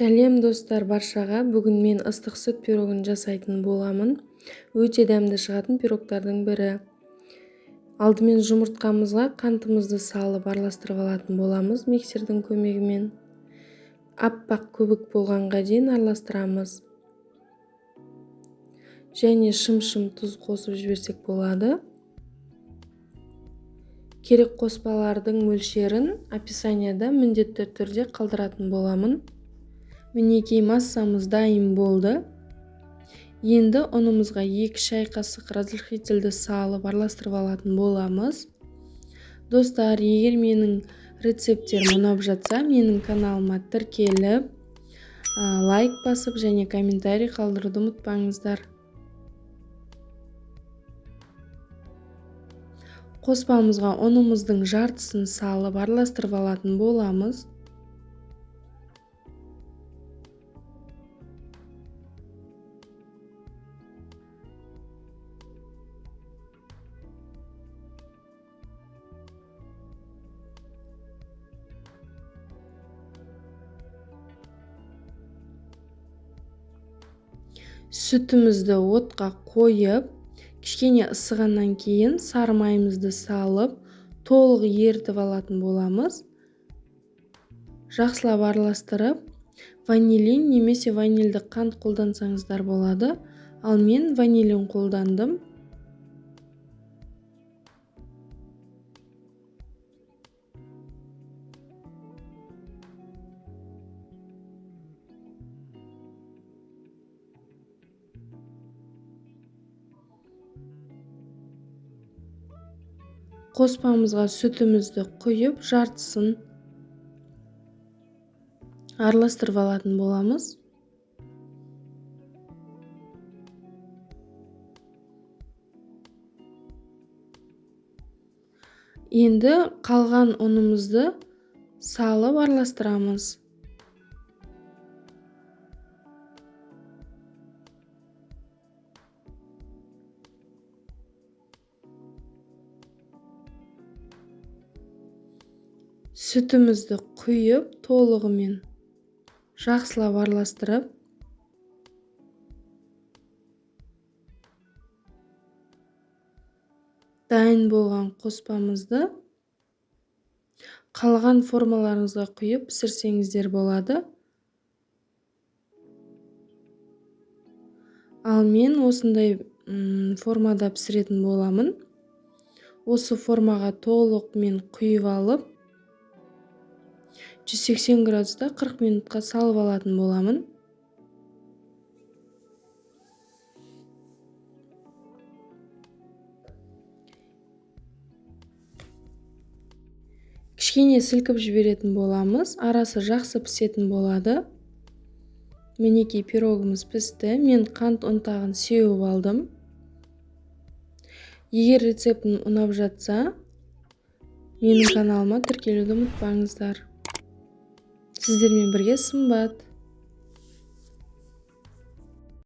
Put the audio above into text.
Сәлем достар баршаға. Бүгін мен ыстық сүт пирогын жасайтын боламын. Өте дәмді шығатын пирогтардың бірі. Алдымен жұмыртқамызға қантымызды салып араластырып алатын боламыз миксердің көмегімен. Аппақ көбік болғанға дейін араластырамыз. Және шым-шым тұз қосып жіберсек болады. Керек қоспалардың мөлшерін описанияда міндетті түрде қалдыратын боламын. Мінекей массамыз дайын болды. Енді ұнымызға 2 шай қасық разрыхлительді салып араластырып алатын боламыз. Достар, егер менің рецепттерім ұнап жатса, менің каналыма тіркеліп, лайк басып және комментарий қалдыруды ұмытпаңыздар. Қоспамызға ұнымыздың жартысын салып араластырып алатын боламыз. Сүтімізді отқа қойып, кішкене ысығаннан кейін сары майымызды салып, толық ерітіп алатын боламыз. Жақсылап араластырып, ванилин немесе ванильді қант қолдансаңыздар болады, ал мен ванилин қолдандым. Қоспамызға сүтімізді құйып, жартысын араластырып алатын боламыз. Енді қалған ұнымызды салып араластырамыз. Сүтімізді құйып, толығымен жақсылап араластырып, дайын болған қоспамызды қалған формаларыңызға құйып пісірсеңіздер болады. Ал мен осындай формада пісіретін боламын. Осы формаға толығымен құйып алып, 180 градуста 40 минутқа салып алатын боламын. Кішкене сілкіп жіберетін боламыз. Арасы жақсы пісетін болады. Мінекей пирогымыз пісті. Мен қант ұнтағын сеуіп алдым. Егер рецептім ұнап жатса, менің каналыма тіркелуді ұмытпаңыздар. Сіздермен бірге Сымбат.